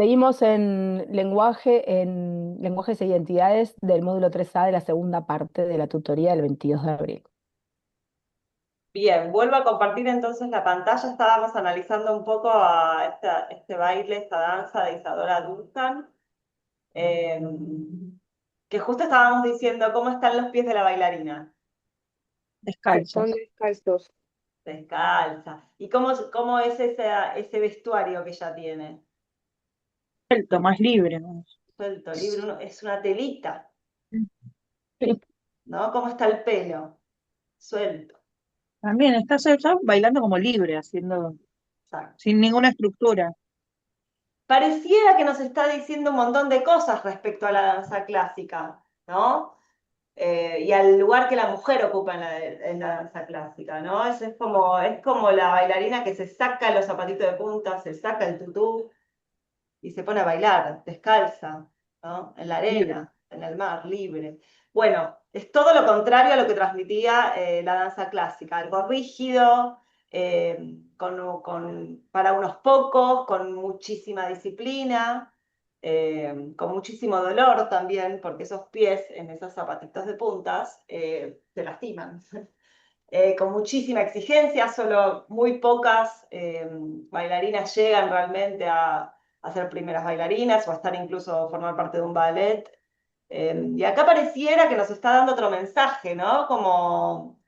Seguimos en lenguajes e identidades del módulo 3A de la segunda parte de la tutoría del 22 de abril. Bien, vuelvo a compartir entonces la pantalla. Estábamos analizando un poco a este baile, esta danza de Isadora Duncan, eh, que justo estábamos diciendo cómo están los pies de la bailarina, Están Descalzos. descalzos. descalza. ¿Y cómo es ese vestuario que ella tiene? Suelto, más libre, ¿no? Suelto, libre, es una telita, Sí. ¿no? ¿Cómo está el pelo? Suelto, También está bailando como libre, haciendo, exacto. sin ninguna estructura. Pareciera que nos está diciendo un montón de cosas respecto a la danza clásica, ¿no? Y al lugar que la mujer ocupa en la danza clásica, ¿no? Es como la bailarina que se saca los zapatitos de punta, se saca el tutú y se pone a bailar, descalza, ¿no? En la Libre. arena, en el mar, libre. Bueno, es todo lo contrario a lo que transmitía la danza clásica, algo rígido, para unos pocos, con muchísima disciplina, con muchísimo dolor también, porque esos pies en esos zapatitos de puntas se lastiman. Con muchísima exigencia, solo muy pocas bailarinas llegan realmente a ser primeras bailarinas o a estar incluso a formar parte de un ballet. Y acá pareciera que nos está dando otro mensaje, ¿no? Como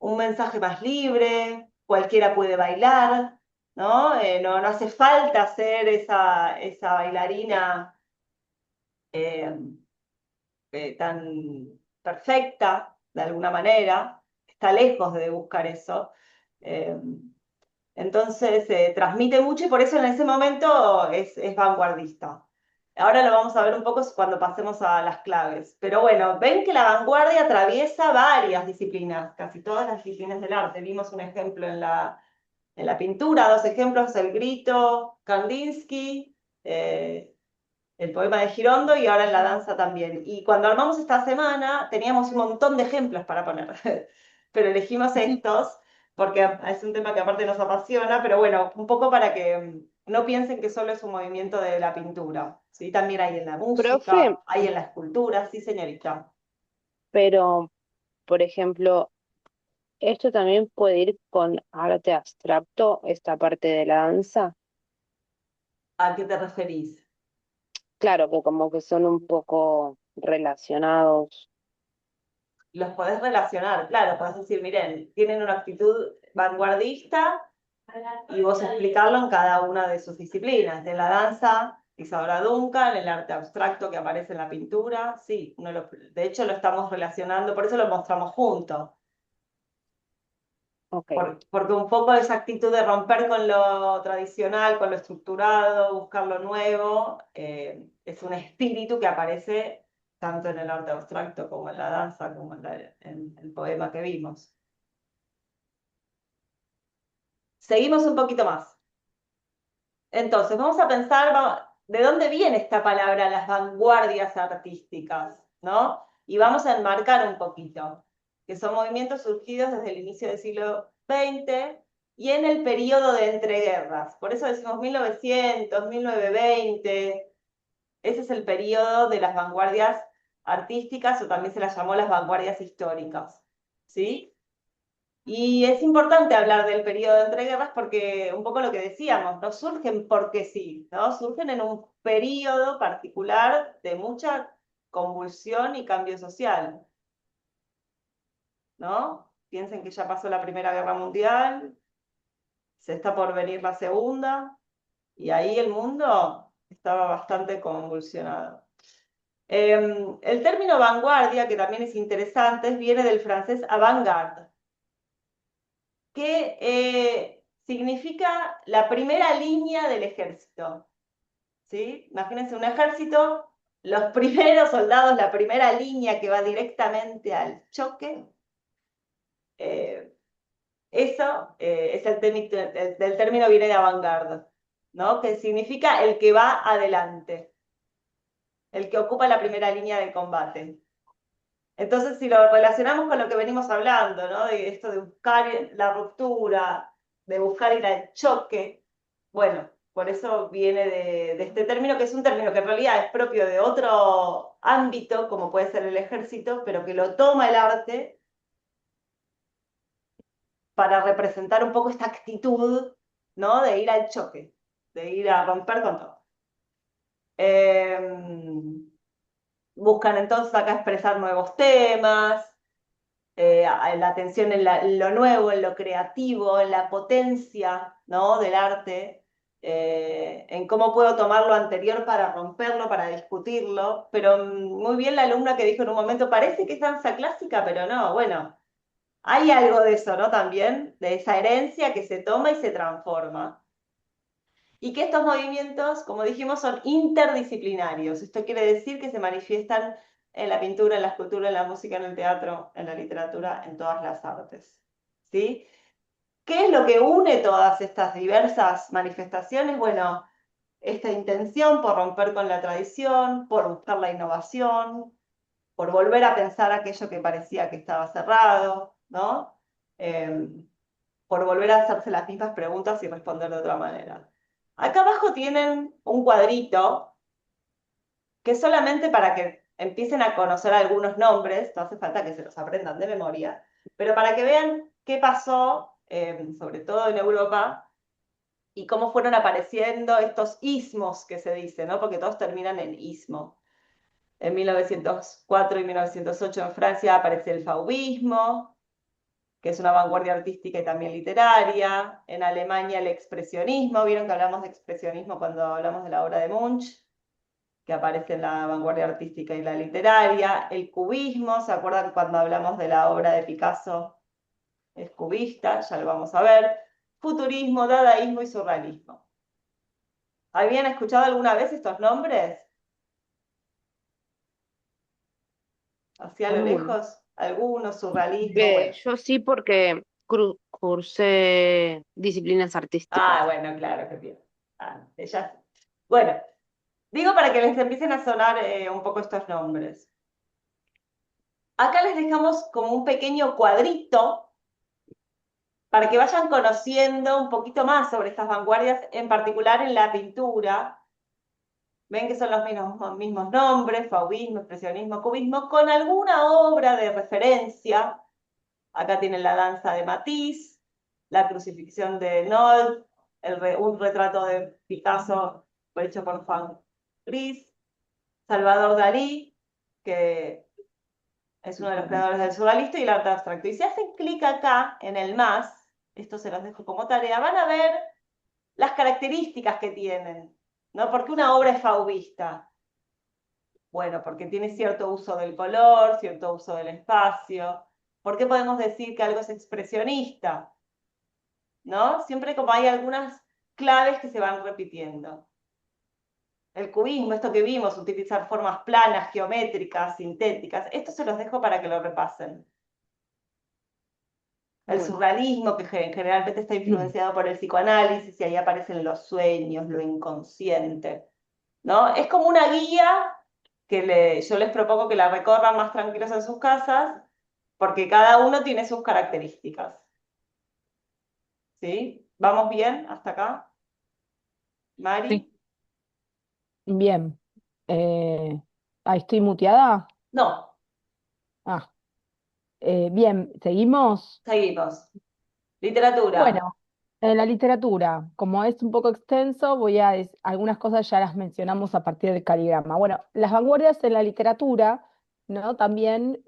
un mensaje más libre, cualquiera puede bailar, ¿no? No hace falta ser esa bailarina eh, tan perfecta, de alguna manera, está lejos de buscar eso. Eh, entonces, transmite mucho y por eso en ese momento es vanguardista. Ahora lo vamos a ver un poco cuando pasemos a las claves. Pero bueno, ven que la vanguardia atraviesa varias disciplinas, casi todas las disciplinas del arte. Vimos un ejemplo en la pintura, dos ejemplos, el grito, Kandinsky, el poema de Girondo y ahora en la danza también. Y cuando armamos esta semana teníamos un montón de ejemplos para poner, pero elegimos estos porque es un tema que aparte nos apasiona, pero bueno, un poco para que no piensen que solo es un movimiento de la pintura, ¿sí? También hay en la Profe, música, hay en la escultura, sí, señorita. pero, por ejemplo, esto también puede ir con arte abstracto, esta parte de la danza. ¿A qué te referís? Claro que como que son un poco relacionados. Los podés relacionar, claro, podés decir, miren, tienen una actitud vanguardista y vos explicarlo en cada una de sus disciplinas. De la danza, Isadora Duncan, el arte abstracto que aparece en la pintura, sí, de hecho lo estamos relacionando, por eso lo mostramos juntos, Ok, porque un poco esa actitud de romper con lo tradicional, con lo estructurado, buscar lo nuevo, es un espíritu que aparece tanto en el arte abstracto como en la danza, como en el poema que vimos. Seguimos un poquito más. Entonces, vamos a pensar de dónde viene esta palabra, las vanguardias artísticas, ¿no? Y vamos a enmarcar un poquito, que son movimientos surgidos desde el inicio del siglo XX y en el periodo de entreguerras. Por eso decimos 1900, 1920. Ese es el periodo de las vanguardias artísticas o también se las llamó las vanguardias históricas, ¿sí? Y es importante hablar del periodo de entreguerras porque un poco lo que decíamos, no surgen porque sí, ¿no? Surgen en un periodo particular de mucha convulsión y cambio social, ¿no? Piensen que ya pasó la Primera Guerra Mundial, se está por venir la Segunda, y ahí el mundo estaba bastante convulsionado. El término vanguardia, que también es interesante, viene del francés avant-garde, que significa la primera línea del ejército, ¿sí? Imagínense un ejército, los primeros soldados, la primera línea que va directamente al choque. eh, Eso es del término viene de avant-garde, ¿no? Que significa el que va adelante, el que ocupa la primera línea de combate. Entonces, si lo relacionamos con lo que venimos hablando, ¿no? De esto de buscar la ruptura, de buscar ir al choque, bueno, Por eso viene de este término, que es un término que en realidad es propio de otro ámbito, como puede ser el ejército, pero que lo toma el arte para representar un poco esta actitud, ¿no? De ir al choque, de ir a romper con todo. Buscan entonces acá expresar nuevos temas, la atención en, en lo nuevo, en lo creativo, en la potencia, ¿no? Del arte, en cómo puedo tomar lo anterior para romperlo, para discutirlo, pero muy bien la alumna que dijo en un momento, parece que es danza clásica, pero no, bueno, hay algo de eso, ¿no? También, de esa herencia que se toma y se transforma. Y que estos movimientos, como dijimos, son interdisciplinarios. Esto quiere decir que se manifiestan en la pintura, en la escultura, en la música, en el teatro, en la literatura, en todas las artes. ¿Sí? ¿Qué es lo que une todas estas diversas manifestaciones? Bueno, esta intención por romper con la tradición, por buscar la innovación, por volver a pensar aquello que parecía que estaba cerrado, ¿no? Eh, por volver a hacerse las mismas preguntas y responder de otra manera. Acá abajo tienen un cuadrito que es solamente para que empiecen a conocer algunos nombres, no hace falta que se los aprendan de memoria, pero para que vean qué pasó, sobre todo en Europa, y cómo fueron apareciendo estos ismos que se dicen, ¿no? Porque todos terminan en ismo. En 1904 y 1908 en Francia aparece el fauvismo, que es una vanguardia artística y también literaria. En Alemania el expresionismo, vieron que hablamos de expresionismo cuando hablamos de la obra de Munch, que aparece en la vanguardia artística y la literaria. El cubismo, ¿se acuerdan cuando hablamos de la obra de Picasso? Es cubista, ya lo vamos a ver. Futurismo, dadaísmo y surrealismo. ¿Habían escuchado alguna vez estos nombres? Hacia lo Algunos. lejos, algunos, surrealismo, bueno. Yo sí porque cursé disciplinas artísticas. Ah, bueno, claro, que bien. Ah, ella. Bueno, digo para que les empiecen a sonar un poco estos nombres. Acá les dejamos como un pequeño cuadrito para que vayan conociendo un poquito más sobre estas vanguardias, en particular en la pintura. Ven que son los mismos nombres, fauvismo, expresionismo, cubismo, con alguna obra de referencia. Acá tienen la danza de Matisse, la crucifixión de Nolde, un retrato de Picasso hecho por Juan Gris, Salvador Dalí, que es uno de los creadores del surrealismo y el arte abstracto. Y si hacen clic acá en el más, esto se los dejo como tarea, van a ver las características que tienen, ¿no? Porque una obra es fauvista. Bueno, porque tiene cierto uso del color, cierto uso del espacio. ¿Por qué podemos decir que algo es expresionista? ¿No? Siempre como hay algunas claves que se van repitiendo. El cubismo, esto que vimos, utilizar formas planas, geométricas, sintéticas, esto se los dejo para que lo repasen. El Bueno, surrealismo, que generalmente está influenciado por el psicoanálisis, y ahí aparecen los sueños, lo inconsciente, ¿no? Es como una guía que yo les propongo que la recorran más tranquilos en sus casas, porque cada uno tiene sus características. ¿Sí? ¿Vamos bien hasta acá? Sí, ¿Mari? bien. ¿Estoy muteada? No, Ah, bien, ¿seguimos? seguimos. Literatura. Bueno, en la literatura, como es un poco extenso, algunas cosas ya las mencionamos a partir del caligrama. Bueno, las vanguardias en la literatura, ¿no? También,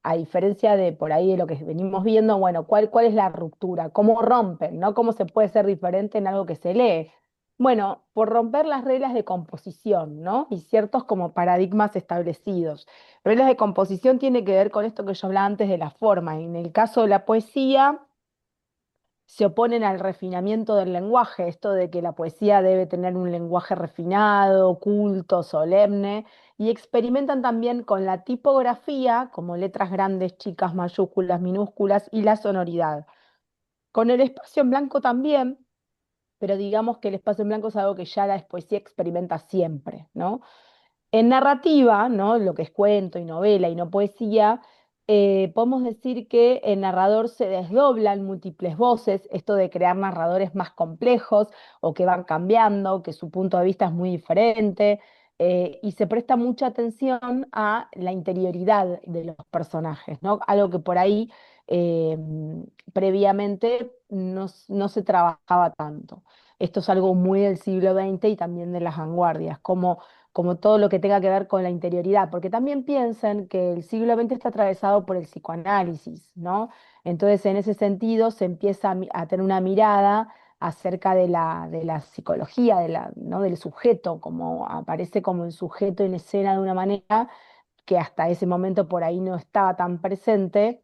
a diferencia de por ahí de lo que venimos viendo, bueno, ¿cuál es la ruptura? ¿Cómo rompen, ¿no? ¿Cómo se puede ser diferente en algo que se lee? Bueno, por romper las reglas de composición, ¿no? Y ciertos como paradigmas establecidos. Reglas de composición tiene que ver con esto que yo hablaba antes de la forma. En el caso de la poesía se oponen al refinamiento del lenguaje, esto de que la poesía debe tener un lenguaje refinado, culto, solemne, y experimentan también con la tipografía, como letras grandes, chicas, mayúsculas, minúsculas, y la sonoridad. Con el espacio en blanco también, pero digamos que el espacio en blanco es algo que ya la poesía experimenta siempre, ¿no? En narrativa, ¿no? Lo que es cuento y novela y no poesía, Podemos decir que el narrador se desdobla en múltiples voces, esto de crear narradores más complejos o que van cambiando, que su punto de vista es muy diferente, y se presta mucha atención a la interioridad de los personajes, ¿no? Algo que por ahí eh, previamente no se trabajaba tanto. Esto es algo muy del siglo XX y también de las vanguardias, como todo lo que tenga que ver con la interioridad, porque también piensan que el siglo XX está atravesado por el psicoanálisis, ¿no? Entonces, en ese sentido, se empieza a tener una mirada acerca de la psicología, ¿no? Del sujeto, como aparece como el sujeto en escena de una manera que hasta ese momento por ahí no estaba tan presente.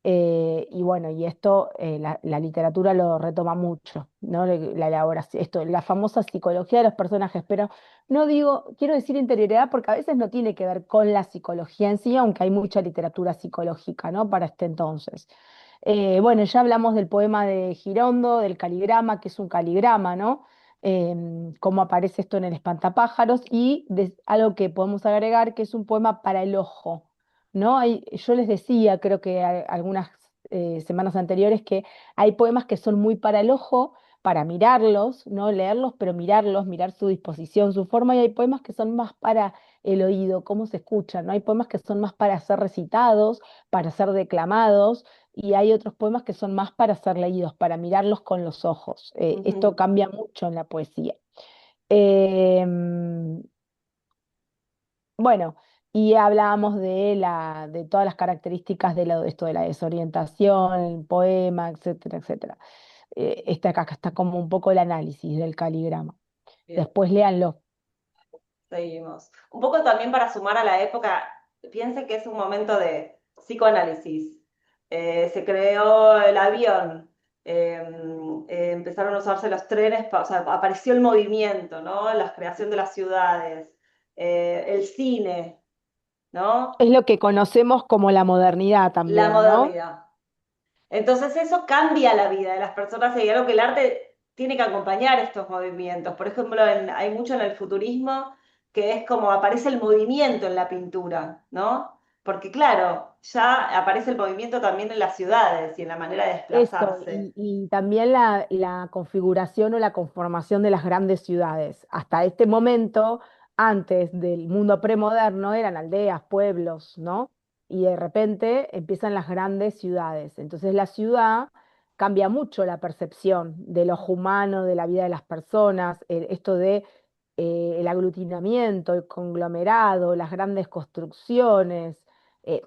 Y bueno, y esto la literatura lo retoma mucho, ¿no? La elaboración, esto, la famosa psicología de los personajes, pero no digo, quiero decir interioridad porque a veces no tiene que ver con la psicología en sí, aunque hay mucha literatura psicológica, ¿no? Para este entonces. Bueno, ya hablamos del poema de Girondo, del caligrama, que es un caligrama, ¿no? Cómo aparece esto en el Espantapájaros, y algo que podemos agregar, que es un poema para el ojo, ¿no? Yo les decía, creo que algunas semanas anteriores, que hay poemas que son muy para el ojo, para mirarlos, no leerlos, pero mirarlos, mirar su disposición, su forma, y hay poemas que son más para el oído, cómo se escuchan, ¿no? Hay poemas que son más para ser recitados, para ser declamados, y hay otros poemas que son más para ser leídos, para mirarlos con los ojos. Esto Ujú. cambia mucho en la poesía. Em, bueno, y hablábamos de todas las características esto de la desorientación, el poema, etcétera, etcétera. Acá está como un poco el análisis del caligrama. Bien. Después léanlo. Seguimos. Un poco también para sumar a la época, piensen que es un momento de psicoanálisis. Se creó el avión, eh, empezaron a usarse los trenes, o sea, apareció el movimiento, ¿no? La creación de las ciudades, el cine, ¿no? Es lo que conocemos como la modernidad La también, ¿no? modernidad. Entonces eso cambia la vida de las personas y algo que el arte tiene que acompañar estos movimientos. Por ejemplo, hay mucho en el futurismo que es como aparece el movimiento en la pintura, ¿no? Porque claro, ya aparece el movimiento también en las ciudades y en la manera de Eso, desplazarse. y también la configuración o la conformación de las grandes ciudades. Hasta este momento, antes del mundo premoderno, eran aldeas, pueblos, ¿no? Y de repente empiezan las grandes ciudades. Entonces la ciudad cambia mucho la percepción de lo humano, de la vida de las personas, esto de el aglutinamiento, el conglomerado, las grandes construcciones, eh,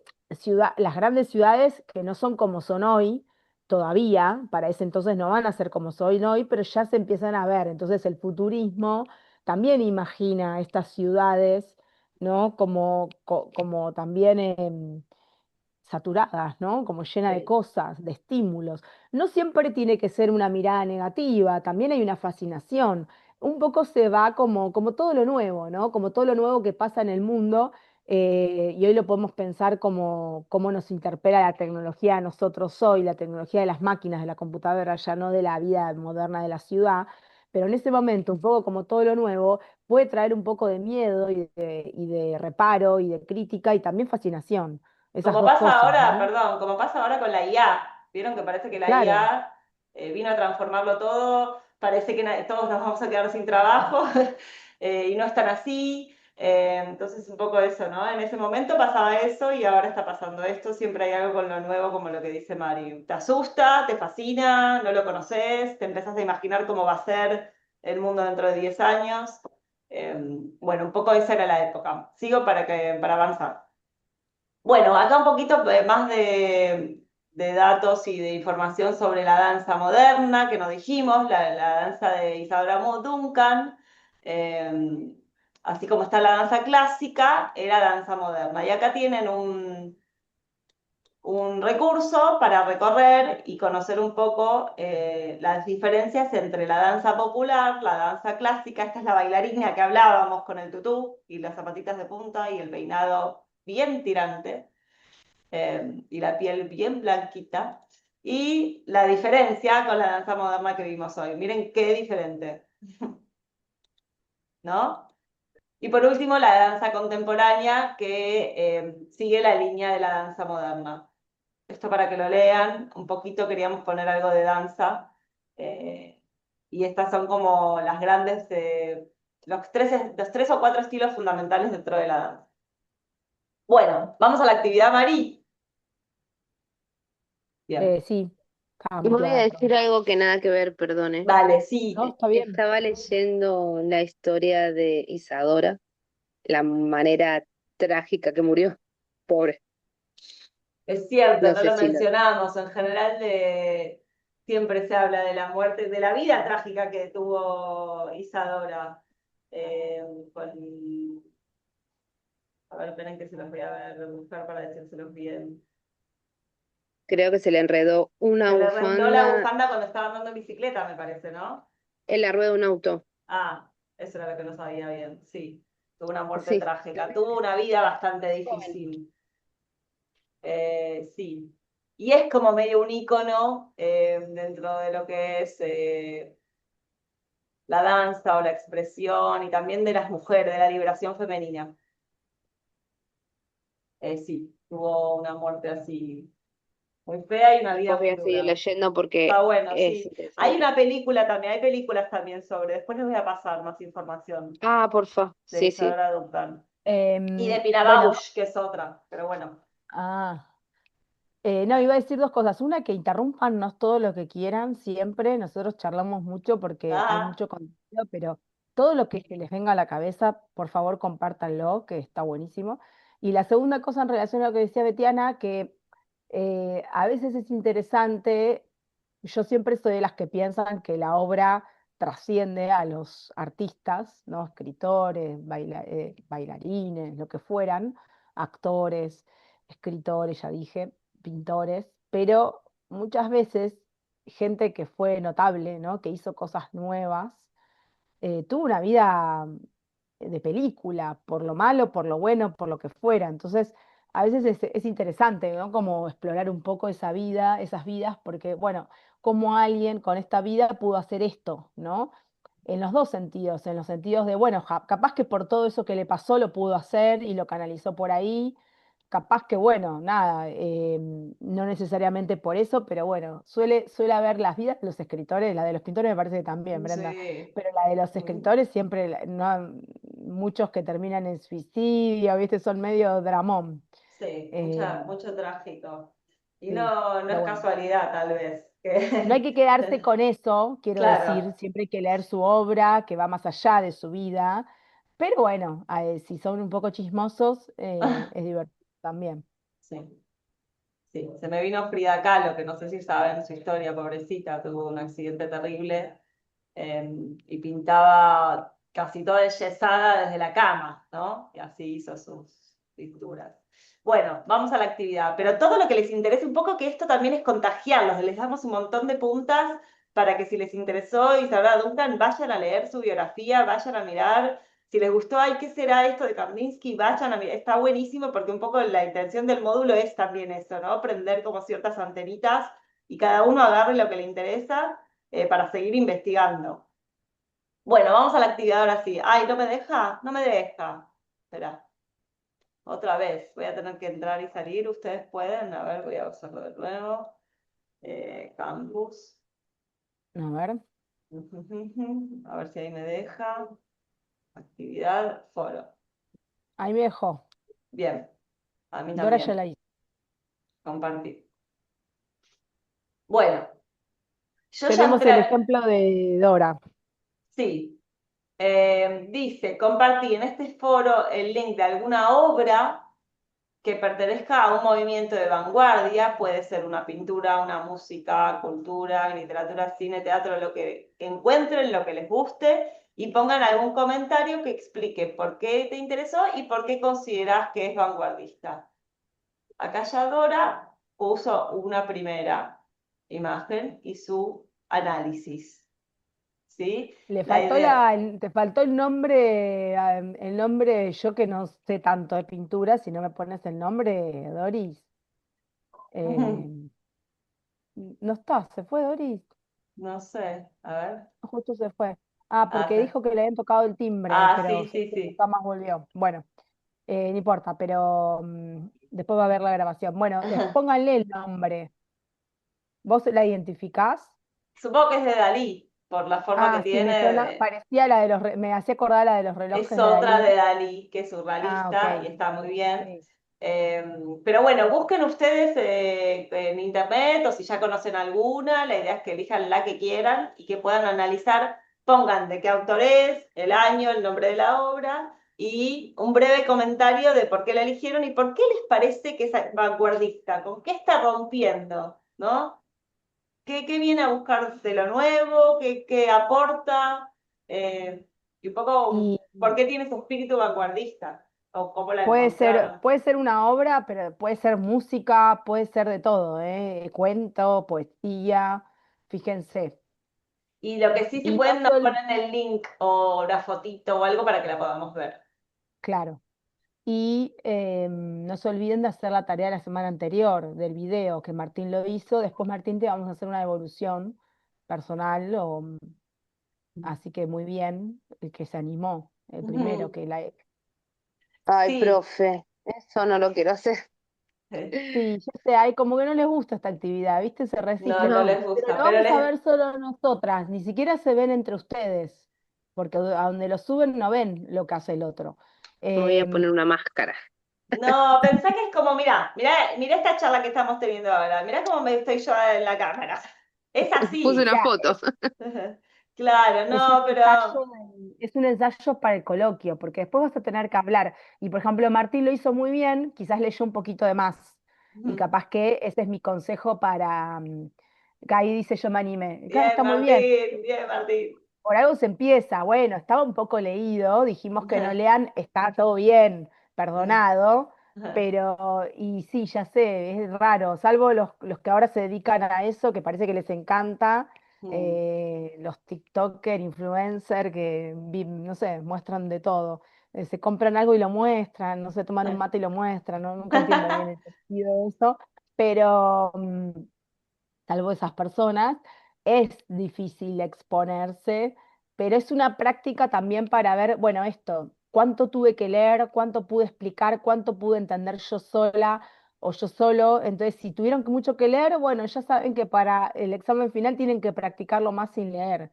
las grandes ciudades que no son como son hoy todavía, para ese entonces no van a ser como soy hoy, pero ya se empiezan a ver. Entonces el futurismo también imagina estas ciudades, ¿no? Como también saturadas, ¿no? Como llena de Sí. cosas, de estímulos. No siempre tiene que ser una mirada negativa, también hay una fascinación. Un poco se va como todo lo nuevo, ¿no? Como todo lo nuevo que pasa en el mundo, y hoy lo podemos pensar como cómo nos interpela la tecnología a nosotros hoy, la tecnología de las máquinas, de la computadora, ya no de la vida moderna de la ciudad. Pero en ese momento, un poco como todo lo nuevo, puede traer un poco de miedo y de reparo y de crítica y también fascinación. Esas Como dos pasa cosas, ahora, ¿no? perdón, como pasa ahora con la IA. Vieron que parece que la Claro, IA vino a transformarlo todo, parece que todos nos vamos a quedar sin trabajo y no es tan así. Entonces un poco eso, ¿no? En ese momento pasaba eso y ahora está pasando esto. Siempre hay algo con lo nuevo, como lo que dice Mari. Te asusta, te fascina, no lo conoces, te empezás a imaginar cómo va a ser el mundo dentro de 10 años. Bueno, un poco esa era la época. Sigo para avanzar. Bueno, acá un poquito más de datos y de información sobre la danza moderna que nos dijimos, la danza de Isadora Duncan, eh, así como está la danza clásica, era danza moderna. Y acá tienen un recurso para recorrer y conocer un poco las diferencias entre la danza popular, la danza clásica, esta es la bailarina que hablábamos con el tutú y las zapatitas de punta y el peinado bien tirante y la piel bien blanquita. Y la diferencia con la danza moderna que vimos hoy. Miren qué diferente, ¿no? Y por último, la danza contemporánea que sigue la línea de la danza moderna. Esto para que lo lean, un poquito queríamos poner algo de danza. eh, y estas son como las grandes, los tres o cuatro estilos fundamentales dentro de la danza. Bueno, vamos a la actividad, Mari. Bien. Sí, estaba Voy a muteada, decir perdón. algo que nada que ver, perdone. Dale, sí, No, está bien. Estaba leyendo la historia de Isadora, la manera trágica que murió. Pobre, es cierto, no no sé lo si lo... mencionamos. En general, siempre se habla de la muerte, de la vida trágica que tuvo Isadora. eh, con A ver, esperen que se los voy a ver, buscar para decírselos bien. Creo que se le enredó una Se le rentó la bufanda bufanda cuando estaba andando en bicicleta, me parece, ¿no? en la rueda de un auto. Ah, eso era lo que no sabía bien, sí. Tuvo una muerte Sí, trágica, tuvo una vida bastante joven. difícil, sí. Y es como medio un ícono dentro de lo que es la danza o la expresión y también de las mujeres, de la liberación femenina. Sí, tuvo una muerte así muy fea y una vida Después voy muy a seguir dura. leyendo Está porque bueno, es sí. Hay interesante. una película también, hay películas también sobre, después les voy a pasar más información Ah, porfa, de sí, sí. Isadora Duncan. Y de Pina Bueno, Bausch, que es otra, pero bueno. ah. No, iba a decir dos cosas. Una, que interrúmpanos todo lo que quieran siempre. Nosotros charlamos mucho porque hay Ah, mucho contenido, pero todo lo que les venga a la cabeza, por favor, compártanlo, que está buenísimo. Y la segunda cosa en relación a lo que decía Betiana, que a veces es interesante, yo siempre soy de las que piensan que la obra trasciende a los artistas, ¿no? Escritores, bailarines, lo que fueran, actores, escritores, ya dije, pintores, pero muchas veces gente que fue notable, ¿no? Que hizo cosas nuevas, tuvo una vida de película, por lo malo, por lo bueno, por lo que fuera. Entonces, a veces es interesante, ¿no? Como explorar un poco esa vida, esas vidas, porque, bueno, como alguien con esta vida pudo hacer esto, ¿no? En los dos sentidos, en los sentidos de, bueno, capaz que por todo eso que le pasó lo pudo hacer y lo canalizó por ahí, capaz que, bueno, nada, no necesariamente por eso, pero bueno, suele haber las vidas de los escritores, la de los pintores me parece que también, Brenda, sí. pero la de los escritores siempre, no, muchos que terminan en suicidio, ¿viste? Son medio dramón. Sí, Eh, mucho trágico. Y sí, no pero es bueno. casualidad, tal vez. No hay que quedarse con eso, quiero decir, Claro, siempre hay que leer su obra, que va más allá de su vida, pero bueno, si son un poco chismosos, es divertido también. sí. Sí, se me vino Frida Kahlo, que no sé si saben su historia, pobrecita, tuvo un accidente terrible y pintaba casi toda enyesada desde la cama, ¿no? Y así hizo sus pinturas. Bueno, vamos a la actividad, pero todo lo que les interese un poco, que esto también es contagiarlos, les damos un montón de puntas para que si les interesó Isabel Duncan, vayan a leer su biografía, vayan a mirar. Si les gustó, ay, ¿qué será esto de Kandinsky? Vayan a mirar, está buenísimo porque un poco la intención del módulo es también eso, ¿no? Prender como ciertas antenitas y cada uno agarre lo que le interesa para seguir investigando. Bueno, vamos a la actividad ahora sí. Ay, ¿no me deja? No me deja. Espera, otra vez. Voy a tener que entrar y salir. Ustedes pueden. A ver, voy a usarlo de nuevo. Campus. A ver, A ver si ahí me deja. Actividad, foro. ahí me dejó. Bien, a mí Dora ya también. la hizo. Compartir. Bueno, yo ya Tenemos el entré. ejemplo de Dora. Sí. Dice, compartí en este foro el link de alguna obra que pertenezca a un movimiento de vanguardia, puede ser una pintura, una música, cultura, literatura, cine, teatro, lo que encuentren, lo que les guste, y pongan algún comentario que explique por qué te interesó y por qué consideras que es vanguardista. Acá ya Dora puso una primera imagen y su análisis, ¿sí? Le La faltó idea. te faltó el nombre, yo que no sé tanto de pintura, si no me pones el nombre, Doris. eh, no está, se fue Doris, No sé, a ver. justo se fue. Ah, porque Hace- dijo que le habían tocado el timbre, Ah, pero sí, sé sí, que sí. nunca más volvió. Bueno, no importa, pero después va a ver la grabación. Bueno, pónganle el nombre. ¿Vos la identificás? Supongo que es de Dalí, por la forma que Ah, sí, me suena, tiene. parecía la de me hacía acordar la de los Es relojes de otra Dalí. de Dalí, que es Ah, ok. surrealista y está muy bien. Sí. Eh, pero bueno, busquen ustedes en internet o si ya conocen alguna, la idea es que elijan la que quieran y que puedan analizar, pongan de qué autor es, el año, el nombre de la obra y un breve comentario de por qué la eligieron y por qué les parece que es vanguardista, con qué está rompiendo, ¿no? ¿Qué viene a buscar de lo nuevo? ¿Qué aporta? Y un poco, Y ¿por qué tiene su espíritu vanguardista? ¿O cómo la encontraron? puede ser una obra, pero puede ser música, puede ser de todo, ¿eh? Cuento, poesía, fíjense. Y lo que sí, si Y no pueden, nos solo, ponen el link o una fotito o algo para que la podamos ver. claro. Y no se olviden de hacer la tarea la semana anterior del video que Martín lo hizo. Después, Martín, te vamos a hacer una devolución personal, así que muy bien, el que se animó, el primero Ujú. que la... Ay, Sí, profe, eso no lo quiero hacer. Sí, ya sé, hay como que no les gusta esta actividad, ¿viste? Se no, resisten. no No, les Pero gusta, lo pero vamos a les... ver solo nosotras, ni siquiera se ven entre ustedes, porque a donde lo suben no ven lo que hace el otro. me voy a Em, poner una máscara. No, pensá que es como, mira esta charla que estamos teniendo ahora, mira cómo me estoy yo en la cámara. Es Puse así. una mirá, foto. Claro, es un no, pero... ensayo, es un ensayo para el coloquio, porque después vas a tener que hablar. Y por ejemplo, Martín lo hizo muy bien, quizás leyó un poquito de más. Y Ujú. capaz que ese es mi consejo para, que ahí dice yo me animé. Claro, Bien, está muy bien. Martín, bien, Martín. Por algo se empieza. Bueno, estaba un poco leído, dijimos que no Ajá, lean, está todo bien, ajá, perdonado. ajá, Pero, y sí, ya sé, es raro, salvo los que ahora se dedican a eso, que parece que les encanta, mm, los TikToker, influencer, que no sé, muestran de todo. Se compran algo y lo muestran, no sé, toman un mate y lo muestran, ¿no? Nunca entiendo bien el sentido de eso, pero salvo esas personas, es difícil exponerse, pero es una práctica también para ver, bueno, esto, cuánto tuve que leer, cuánto pude explicar, cuánto pude entender yo sola o yo solo. Entonces, si tuvieron mucho que leer, bueno, ya saben que para el examen final tienen que practicarlo más sin leer,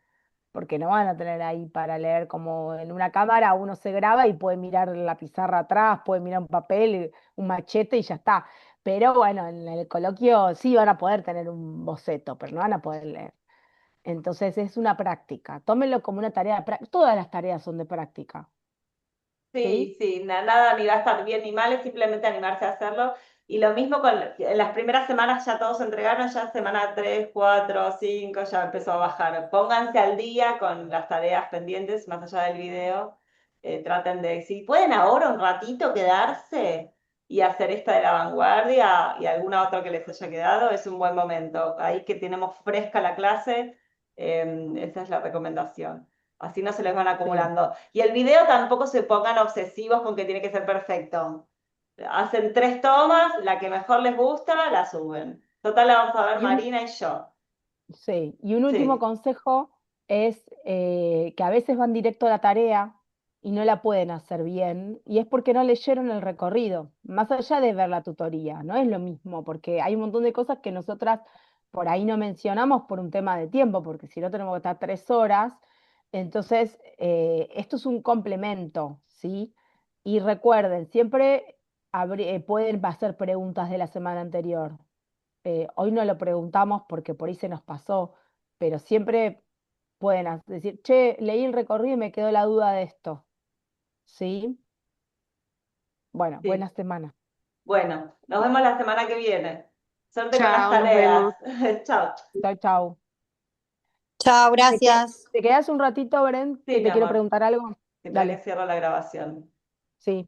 porque no van a tener ahí para leer como en una cámara, uno se graba y puede mirar la pizarra atrás, puede mirar un papel, un machete y ya está. Pero bueno, en el coloquio sí van a poder tener un boceto, pero no van a poder leer. Entonces es una práctica. Tómenlo como una tarea de práctica. Todas las tareas son de práctica, ¿sí? sí, sí, nada ni va a estar bien ni mal, es simplemente animarse a hacerlo. Y lo mismo en las primeras semanas ya todos entregaron, ya semana 3, 4, 5 ya empezó a bajar. Pónganse al día con las tareas pendientes, más allá del video. Traten de, si pueden ahora un ratito quedarse y hacer esta de la vanguardia y alguna otra que les haya quedado, es un buen momento. Ahí que tenemos fresca la clase, esa es la recomendación. Así no se les van Sí. acumulando. Y el video tampoco se pongan obsesivos con que tiene que ser perfecto. Hacen 3 tomas, la que mejor les gusta, la suben. Total, la vamos a ver Y un, Marina y yo. sí. Y un último Sí, consejo es que a veces van directo a la tarea y no la pueden hacer bien, y es porque no leyeron el recorrido, más allá de ver la tutoría, no es lo mismo, porque hay un montón de cosas que nosotras por ahí no mencionamos por un tema de tiempo, porque si no tenemos que estar 3 horas. Entonces, esto es un complemento, ¿sí? Y recuerden, siempre pueden hacer preguntas de la semana anterior. Hoy no lo preguntamos porque por ahí se nos pasó, pero siempre pueden decir, che, leí el recorrido y me quedó la duda de esto, ¿sí? Bueno, sí. buena semana. Bueno, nos vemos la semana que viene. Suerte con las Chao, nos tareas. vemos. Chao. Chau, chau. Chao, ¿Te, que- gracias. te quedas un ratito, Bren, Sí, que mi te quiero amor. preguntar algo? Espera que Dale, cierro la grabación. sí.